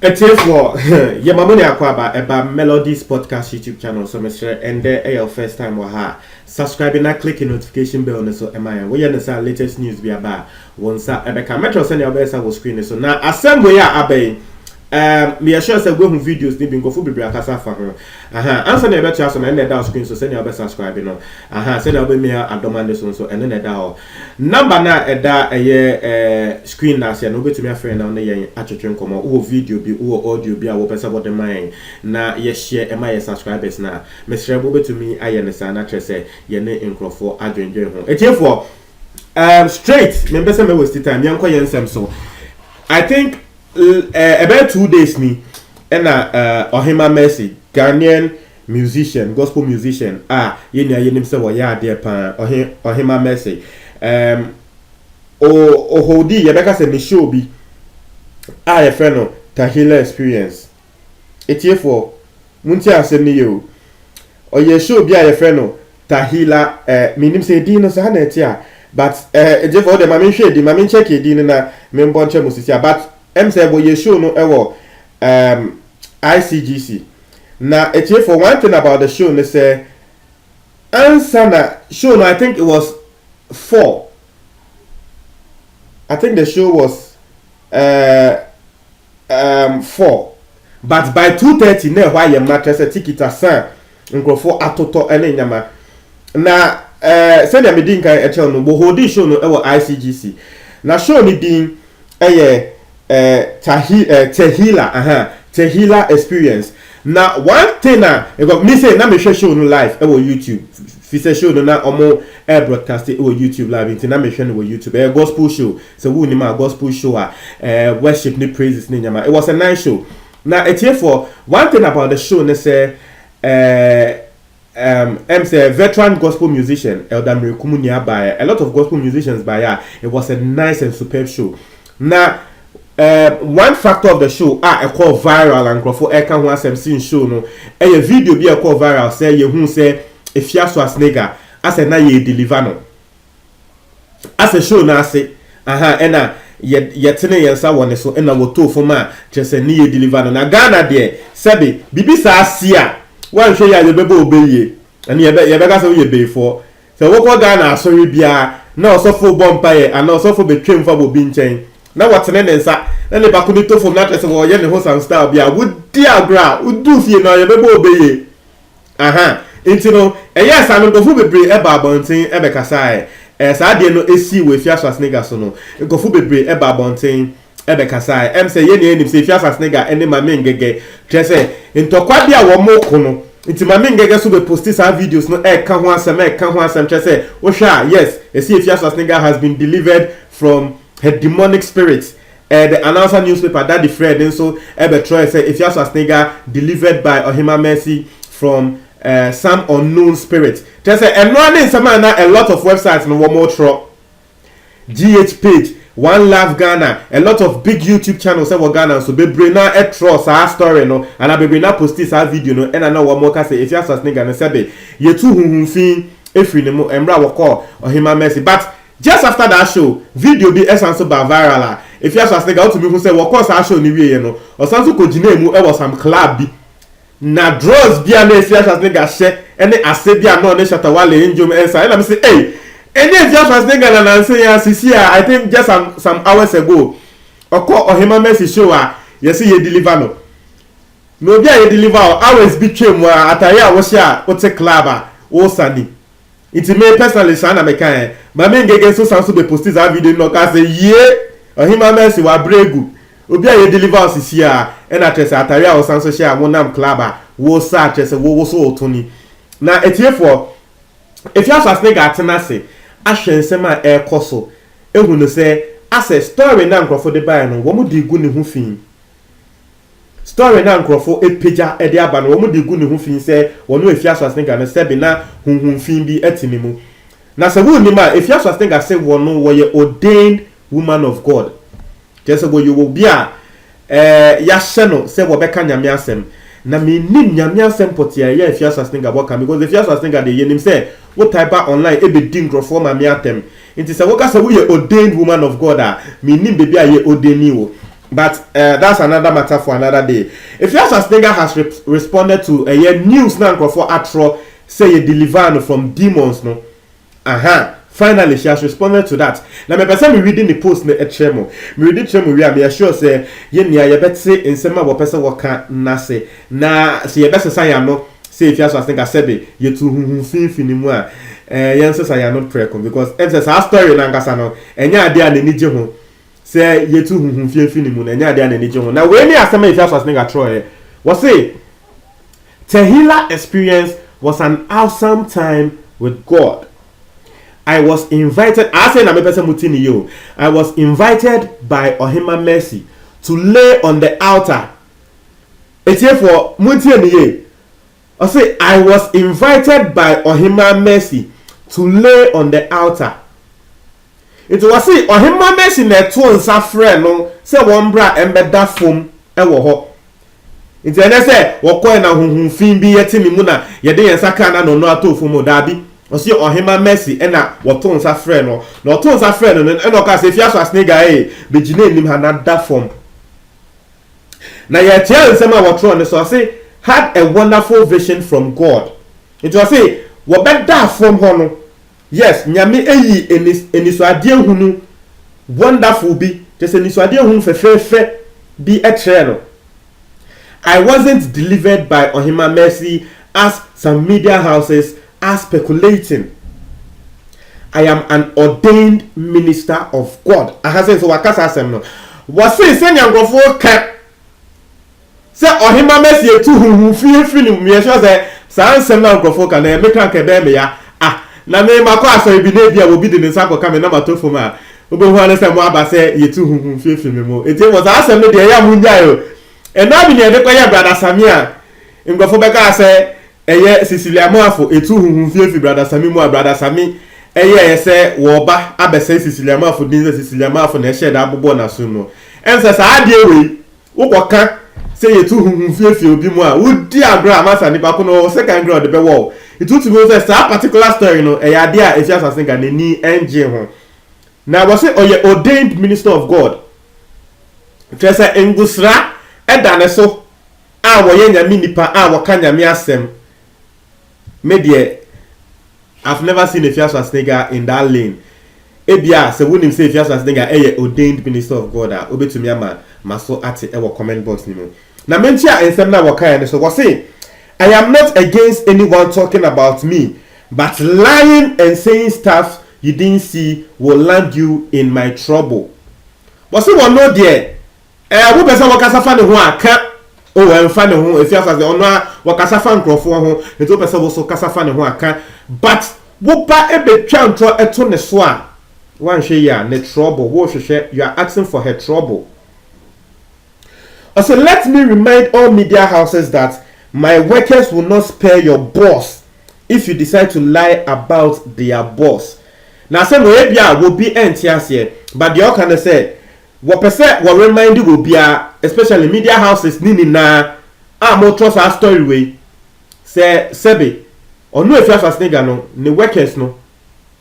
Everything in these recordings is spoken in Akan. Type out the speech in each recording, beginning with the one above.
It is for your mamma about Melodies Podcast YouTube channel. So, Mr. And there, your first time or her subscribing and clicking notification bell. So, am I? We understand latest news be about once I become Metro send your best I screen. So, now, assembly, Abbey. Me assure say go home videos ni bingo fu bibia kasa fa ho answer na better so na end down screen so send your best subscribe no send your be me adomande so and then da number na eda screen na se no betumi afre na yen atwetwe nkomo wo video bi wo audio bi a wo pesa body mind na ye share e my subscribers na me share bo betumi aye ne sa na trese ye ne nkrofo adwenje ho etiefo straight me pesa me waste time yanko yensem so I think about 2 days ni na Ohima Mercy Ghanaian musician gospel musician yenim se wo ya de pa Ohima Mercy o hodi ye beka se me show bi ye friend no Tahila Experience etiefo munti asem ni yo o ye show bi ye friend no Tahila minim se di no sa na etia but etiefo de mame hwe di mame check di na me mbonche musisia but say boy show no ewo ICGC na for one thing about the show they say answer na show no I think it was 4 I think the show was 4 but by 2:30 na why your mattress ticket asan nkrofo atoto ene nyama na send me din kan e no bo hold show no ewo ICGC na show ni din Tahila Experience. Now one thing me say na me show no live YouTube. Fi say show no na omo broadcast YouTube live into na me show no YouTube. Gospel show. So we ni ma gospel show worship ni praises ni nyama. It was a nice show. Now it's here for one thing about the show they say say veteran gospel musician Elder Mirakumu nearby. A lot of gospel musicians by her. It was a nice and superb show. Now one factor of the show I call viral and crofo e kan ho asem sin show no a video bi e call viral say ye hu say Efiaso Asnega as na ye deliver no as a show na say na ye tene yensa woni so na woto fo ma chese ni ye deliver no na Ghana de sebe bibi sa asia wan hwe ya ye bebo obeye na ye be ga say ye before so wo ko Ghana asori bia na osofo bompaye and osofo betwem fa bobi nchen na watene nensa na le bakuni to from that person wo ye ne ho san style bia wudi agra udu fie na ye bebo obeye intino yes anu gofu bebre e ba bonten e be kasa sa de no esi we Efiaso Asnega so no gofu bebre e ba bonten e be kasa say ye ne enim say Efiaso Asnega ene ma mengege trese ntokwa bia wo mo ko no nti ma mengege so be post sa videos no e ka ho asem trese wo hwa yes esi Efiaso Asnega has been delivered from her demonic spirits. The announcer newspaper that the Fred and so Troy said Efiaso Asnega delivered by Ohima Mercy from some unknown spirit. Just say and no in some a lot of websites no more tro GH page One Love Ghana, a lot of big YouTube channels say Ghana so be bring na e tro sa story no and I be bring na post this video no and I know one more can say Efiaso Asnega no say ye too hunhunfin efri ne mo emra wo call Ohima Mercy but just after that show, video be essence by viral. If you ask Asnega to me who say, "What course I show ni we no?" Or something ko jine mu e was some club bi. Na draws bia na if you ask Asnega share, any ase bia no ne shata wale enjom ensa. And I say, "Hey, any if you ask Asnega na say ya sisi I think just some hours ago. Oko Ohima Mercy show you see ye deliver no. No bia ye deliver always be twem atare a wo share o te club o sani. It me personally sana me kan ma me ngege so sanso be post this video no ka say ye Ohima Mercy wa bregu obi a ye deliver osisi a na trese atare a sanso share wonam club wo sa trese wo so otoni na etiefo Efiaso Asnega atenase ahwe nsem a ekoso ehu no say access story na nkrofo de buy no wo mu di gu ne hu fin story na nkrofo epeja e de aba no wo mu de gu ne hu fin se wono Efiaso Asnega no se bi na hunhun fin bi etinimu na se wo ni ma Efiaso Asnega se wono wo ye ordained woman of God just go you will be ya hye no se wo beka nyame asem na me nim nyame asem potia ya Efiaso Asnega boka because Efiaso Asnega de yenim se wo type online e be di nkrofo ma me atem nti se wo ka se wo ye ordained woman of God me nim be bia ye ordaini wo But that's another matter for another day. If your Schwarzenegger has responded to a news now for Atro, say a deliver from demons, no. Finally, she has responded to that. Now, my person reading the post at Chemo. Me reading Chemo, we are sure say, you better say in some of person worker na say. Na, see, you better say, I know, say if you have think I said, you two who finimua. Yes, I am not preoccupied because it's a story in Angasano, and ya dear and need you. Say, you two who finimun, and ya dear and need you. Now, when you ask me if you have think I try, was say, Tehillah experience was an awesome time with God. I was invited, I say na me person mutini yo. I was invited by Ohima Mercy to lay on the altar. It's here for mutini ye. I say I was invited by Ohima Mercy to lay on the altar. It was say Ohima Mercy na to nsa frɛ no say one bra embeda fom ɛwɔ hɔ. Nti ene say wo kɔ na hunhunfin bi yɛte mi mu na yɛde yɛn nsa ka na no ato fom dabi. Osi Ohima Mercy ena woto nsa frɛ no na woto nsa frɛ no ena o ka se fia Schwarzenegger be gine nim ha na da form na ye tia nsɛm a wotro ne so say had a wonderful vision from God. It was say wo be da form ho no, yes nyame eyi enisoade hunu wonderful bi just enisoade hunu fefefe bi etre no. I wasn't delivered by Ohima Mercy as some media houses are speculating. I am an ordained minister of God. I have said so. Wakasa asem no. Was say nyangrofo ka. Say Ohima Mercy etu hu fi ni me sure say san asem na nyangrofo ka na me kan ka be me ya. Na me makọ aso bi na bia obi de ne nsa ka me na matofo ma. Obo hu ane say mo aba say yetu hu fi me mo. Eti was asem no de ya mu nya yo. E na bi ne de kwa ya brother Samia. Nyangrofo be ka say eye Cecilia Moafo etu hunhunfie brother Sami mu brother Sami eye se wo ba abese Cecilia Moafo din Cecilia Moafo na ehye da abobo na so no ense sa ade we wokoka se yetu hunhunfie obi mu a wodi agra amasa ni bako no second ground be wo itu to me say sa particular story no eye ade a Efia Schwarzenegger na ni engine ho na wo say oye ordained minister of God tresa engusra edane so a wo ye nyame nipa a wo ka nyame asem. Media, I've never seen Efia Schwarzenegger in that lane. Ebia, se wunim say Efia Schwarzenegger eye ordained minister of God. Obetumi ama maso ate e wo comment box ni mo. Na mentia ensem na waka ene so go say, I am not against anyone talking about me, but lying and saying stuff you didn't see will land you in my trouble. But say one no there. Wo person waka safa ne ho aka. Oh, I'm fan of who if you have the honor, what Casafan Crawford, it's open so Casafan who I can. But what by a bit chantro a tone swan? One share, net trouble, wash share, you are asking for her trouble. Also, let me remind all media houses that my workers will not spare your boss if you decide to lie about their boss. Now, some will be entias here, but the all kind of say. What percent what remind you will be especially media houses nini na more trust our story way say sebe or no if you have a no ne workers no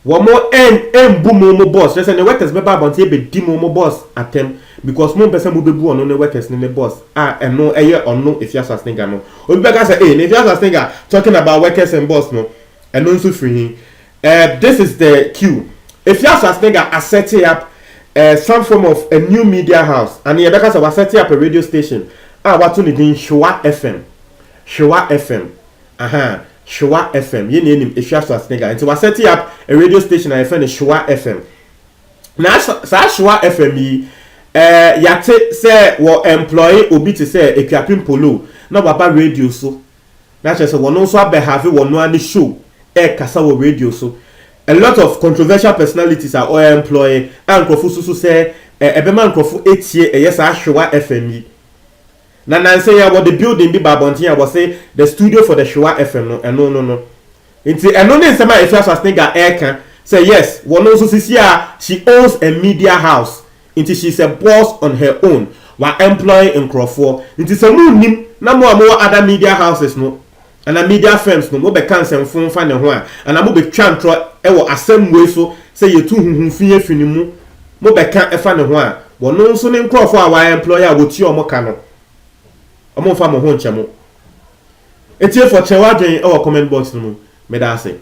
one more boom mo boss just say the workers be bad be demo mo boss attempt because more person will be bu on the workers ne boss and no or no if you have a no obi be say if you have a talking about workers and boss no and no so free this is the cue if you have a setting up some form of a new media house and the because was setting up a radio station what to need Showa FM Showa FM you name Efia Schwarzenegger and so was setting up a radio station and I Showa FM now Showa FM yate say wo employee obi to say equipping polo na baba radio so na say one also have one any show kasa wo radio so. A lot of controversial personalities are all employed and Krofu say Ebeman Krofu 8 year yes Showa FM. Na say what the building be babontin was say the studio for the Showa FM no. Inti eno ne nsema Efia Schwarzenegger eka say yes, one also she owns a media house. Inti she's a boss on her own while employing in Krofu. Inti se mu nim na mo other media houses no. And a media firms no mo be cancel phone fa ne ho a and mo be twantro e wo asem we so say ye tu hunhunfie finimu mo be kan e fa ne ho a wɔno nso ne nkurɔfoɔ a wɔayɛ employer a wɔtie ɔmo ka no ɔmo mfa mo ho nkyɛ mo etie for kyerɛ wadwen ɛwɔ comment box no mu meda ase